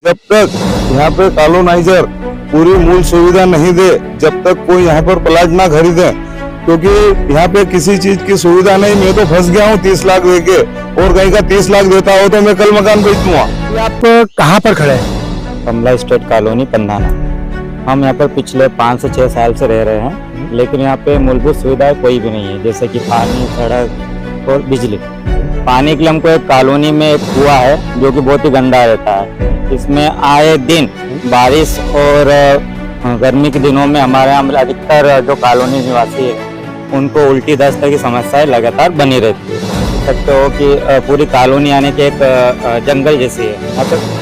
जब तक यहाँ पे कॉलोनाइजर पूरी मूल सुविधा नहीं दे, जब तक कोई यहाँ पर प्लाट ना खरीदे, क्योंकि यहाँ पे किसी चीज की सुविधा नहीं। मैं तो फंस गया हूँ 30 लाख देके, और कहीं का 30 लाख देता हो तो मैं कल मकान बेच दूंगा। आप कहाँ पर खड़े हैं? कमला स्टेट कॉलोनी पंधाना। हम यहाँ पर पिछले 5 से 6 साल से रह रहे हैं, लेकिन यहाँ पे मूलभूत सुविधाएं कोई भी नहीं है, जैसे कि पानी, सड़क और बिजली। पानी के लिए हमको एक कॉलोनी में एक कुआं है जो कि बहुत ही गंदा रहता है। इसमें आए दिन बारिश और गर्मी के दिनों में हमारे यहाँ अधिकतर जो कॉलोनी निवासी है उनको उल्टी दस्त की समस्याएं लगातार बनी रहती है। सकते हो कि पूरी कॉलोनी आने के एक जंगल जैसी है यहाँ पर।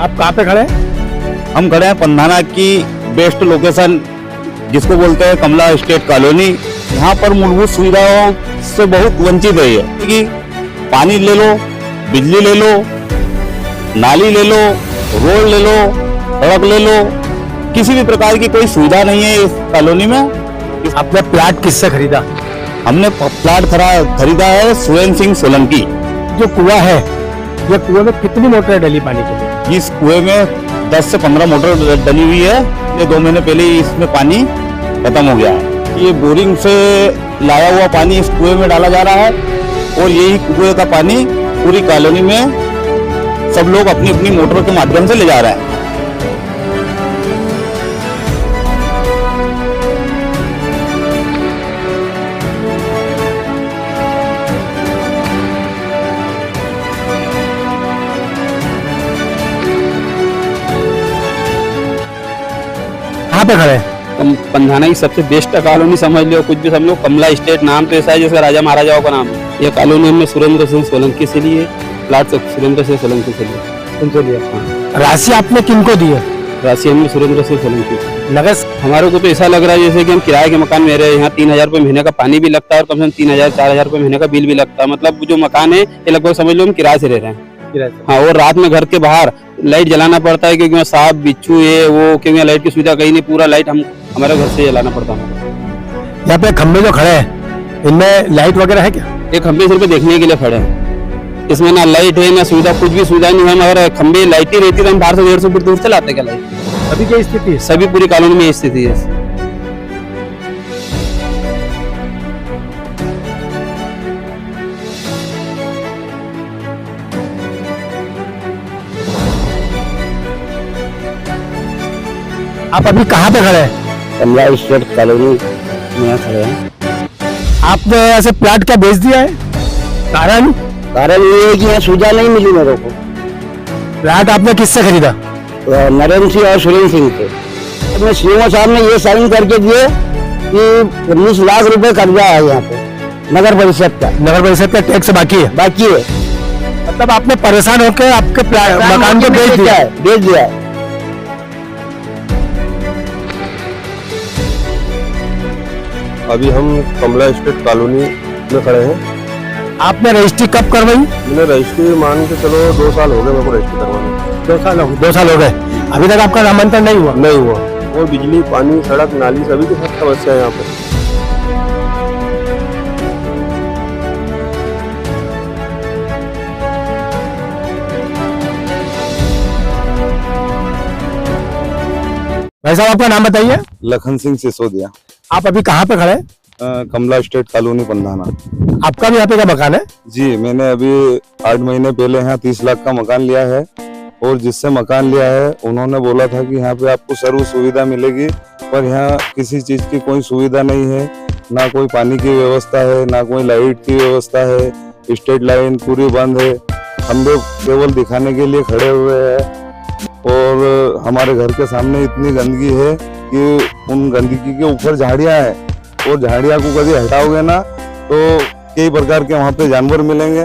आप कहाँ पे खड़े हैं? हम खड़े हैं पंधाना की बेस्ट लोकेशन जिसको बोलते हैं कमला स्टेट कॉलोनी। यहाँ पर मूलभूत सुविधाओं से बहुत वंचित है ये, कि पानी ले लो, बिजली ले लो, नाली ले लो, रोड ले लो, सड़क ले लो, किसी भी प्रकार की कोई सुविधा नहीं है इस कॉलोनी में। आपने प्लाट किससे खरीदा? हमने प्लाट खरीदा है सुरेंद्र सिंह सोलंकी। जो कुआं है, ये कुएं में कितनी मोटर डली पानी के लिए? इस कुएं में 10 से 15 मोटर डली हुई है। ये 2 महीने पहले ही इसमें पानी खत्म हो गया है। ये बोरिंग से लाया हुआ पानी इस कुएं में डाला जा रहा है, और यही कुएं का पानी पूरी कॉलोनी में सब लोग अपनी अपनी मोटरों के माध्यम से ले जा रहे हैं। कहाँ पे खड़े हैं? पंधाना की सबसे बेस्ट कॉलोनी समझ लो, कुछ भी समझ लो। कमला स्टेट नाम तो ऐसा है जैसे राजा महाराजाओं का नाम है। ये कॉलोनी हमने सुरेंद्र सिंह सोलंकी से लिए, प्लाट सुरेंद्र सिंह सोलंकी से लिए। उनसे लिया। राशि आपने किनको दी है? राशि हमने सुरेंद्र सिंह सोलंकी। नगद? हमारे को तो ऐसा लग रहा है जैसे कि हम किराए के मकान में रहे हैं। यहाँ 3000 रुपये महीने का पानी भी लगता है, और कम से कम 3000-4000 रुपये महीने का बिल भी लगता है। मतलब जो मकान है ये लगभग समझ लो हम किराए से रह रहे हैं। हाँ, और रात में घर के बाहर लाइट जलाना पड़ता है, क्योंकि सांप बिच्छू ये वो, क्योंकि लाइट की सुविधा कहीं नहीं, पूरा लाइट हमारे घर से जलाना पड़ता है। यहाँ पे खंबे जो खड़े हैं, इनमें लाइट वगैरह है क्या? एक खंबे सिर्फ देखने के लिए खड़े हैं। इसमें ना लाइट है ना सुविधा, कुछ भी सुविधा नहीं है। मगर खंबे लाइट ही रहती है तो हम बाहर से 150 फीट दूर से लाते क्या लाइट? अभी क्या स्थिति है? सभी पूरी कॉलोनी में स्थिति है। आप अभी कहाँ पे खड़े हैं? कमला स्टेट कॉलोनी में यहाँ खड़े हैं। आपने ऐसे प्लाट क्या बेच दिया है? कारण? कारण ये है कि यहाँ सुविधा नहीं मिली मेरे को। प्लाट आपने किससे खरीदा? नरेंद्र सिंह और सुरेंद्र सिंह से। अपने सीएमओ साहब ने ये साइन करके दिए कि 19 लाख रुपए कर्जा है यहाँ पे नगर परिषद का। नगर परिषद का टैक्स बाकी है? बाकी है। मतलब आपने परेशान होकर आपके मकान को बेच दिया है? बेच दिया है। अभी हम कमला स्टेट कॉलोनी में खड़े हैं। आपने रजिस्ट्री कब करवाई? मैंने रजिस्ट्री मान के चलो 2 साल हो गए मेरे को रजिस्ट्री करवाने। 2 साल हो गए। अभी तक आपका नामांतरण नहीं हुआ? नहीं हुआ। और बिजली, पानी, सड़क, नाली सभी की सब समस्या है यहाँ पे। भाई साहब आपका नाम बताइए। लखन सिंह सिसोदिया। आप अभी कहाँ पे खड़े हैं? कमला स्टेट कॉलोनी पंधाना। आपका भी यहाँ पे का मकान है? जी, मैंने अभी 8 महीने पहले यहाँ 30 लाख का मकान लिया है, और जिससे मकान लिया है उन्होंने बोला था कि यहाँ पे आपको सर्व सुविधा मिलेगी, पर यहाँ किसी चीज की कोई सुविधा नहीं है। ना कोई पानी की व्यवस्था है, ना कोई लाइट की व्यवस्था है। स्ट्रीट लाइन पूरी बंद है। खंबे केवल दिखाने के लिए खड़े हुए हैं, और हमारे घर के सामने इतनी गंदगी है कि उन गंदगी के ऊपर झाड़ियां हैं, और झाड़ियां को कभी हटाओगे ना तो कई प्रकार के वहाँ पे जानवर मिलेंगे।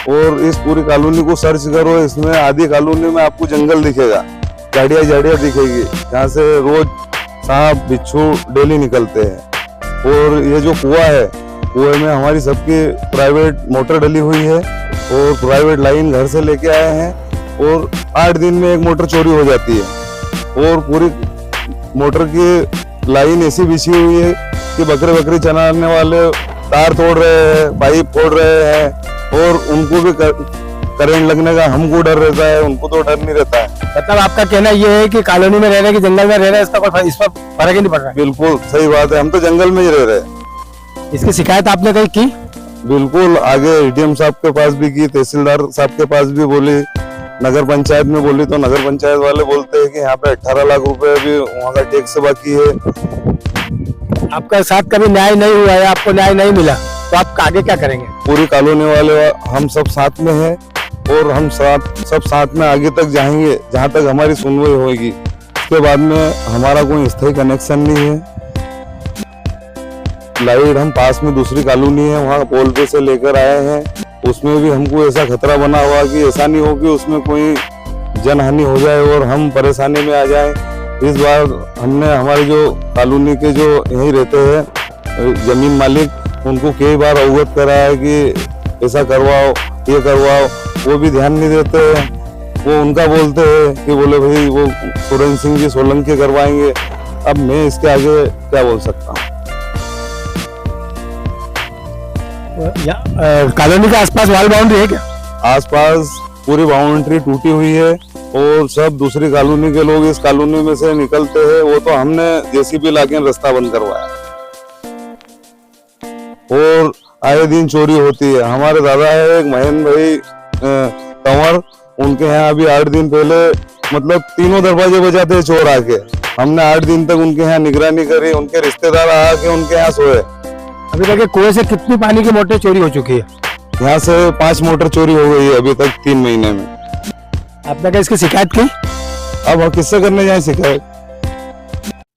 और इस पूरी कॉलोनी को सर्च करो, इसमें आधी कॉलोनी में आपको जंगल दिखेगा, झाड़ियां दिखेगी, जहाँ से रोज सांप बिच्छू डेली निकलते हैं। और ये जो कुआं है, कुएं में हमारी सबकी प्राइवेट मोटर डली हुई है और प्राइवेट लाइन घर से लेके आए हैं, और 8 दिन में एक मोटर चोरी हो जाती है और पूरी मोटर की लाइन ऐसी बिछी हुई है कि बकरे बकरी चलाने वाले तार तोड़ रहे हैं, पाइप फोड़ रहे हैं, और उनको भी करंट लगने का हमको डर रहता है, उनको तो डर नहीं रहता है। मतलब आपका कहना ये है कि कॉलोनी में रह रहे कि जंगल में रह रहे, इसका कोई इस पर फर्क ही नहीं पड़ रहा है। बिल्कुल सही बात है, हम तो जंगल में ही रह रहे हैं। इसकी शिकायत आपने कहीं की? बिल्कुल, आगे एडीएम साहब के पास भी की, तहसीलदार साहब के पास भी बोली, नगर पंचायत में बोली, तो नगर पंचायत वाले बोलते हैं कि यहाँ पे 18 लाख रुपए भी वहाँ का टैक्स बाकी है। आपका साथ कभी न्याय नहीं हुआ है, आपको न्याय नहीं मिला, तो आप आगे क्या करेंगे? पूरी कॉलोनी वाले हम सब साथ में हैं और हम सब साथ में आगे तक जाएंगे जहाँ तक हमारी सुनवाई होगी। उसके बाद में हमारा कोई स्थायी कनेक्शन नहीं है। लाइट हम पास में दूसरी कॉलोनी है, वहाँ पोल पे से लेकर आए हैं, उसमें भी हमको ऐसा खतरा बना हुआ कि ऐसा नहीं हो कि उसमें कोई जनहानि हो जाए और हम परेशानी में आ जाएं। इस बार हमने हमारे जो कॉलोनी के जो यहीं रहते हैं जमीन मालिक, उनको कई बार अवगत कराया कि ऐसा करवाओ, ये करवाओ, वो भी ध्यान नहीं देते हैं। वो उनका बोलते हैं कि बोले भाई वो सुरेंद्र सिंह जी सोलंकी करवाएंगे। अब मैं इसके आगे क्या बोल सकता हूँ। कॉलोनी के आसपास वॉल बाउंड्री है क्या? आसपास पूरी बाउंड्री टूटी हुई है और सब दूसरी कॉलोनी के लोग इस कॉलोनी में से निकलते हैं। वो तो हमने जेसीबी लाके रास्ता बंद करवाया और आए दिन चोरी होती है। हमारे दादा है एक महेंद्र भाई कंवर, उनके यहाँ अभी 8 दिन पहले मतलब तीनों दरवाजे बजाते चोर आके। हमने 8 दिन तक उनके यहाँ निगरानी करी, उनके रिश्तेदार आके उनके यहाँ सोए। अभी तक कुएं से कितनी पानी की मोटर चोरी हो चुकी है? यहाँ से 5 मोटर चोरी हो गई है अभी तक 3 महीने में। आपने क्या इसकी शिकायत की? अब हम किससे करने जाए शिकायत?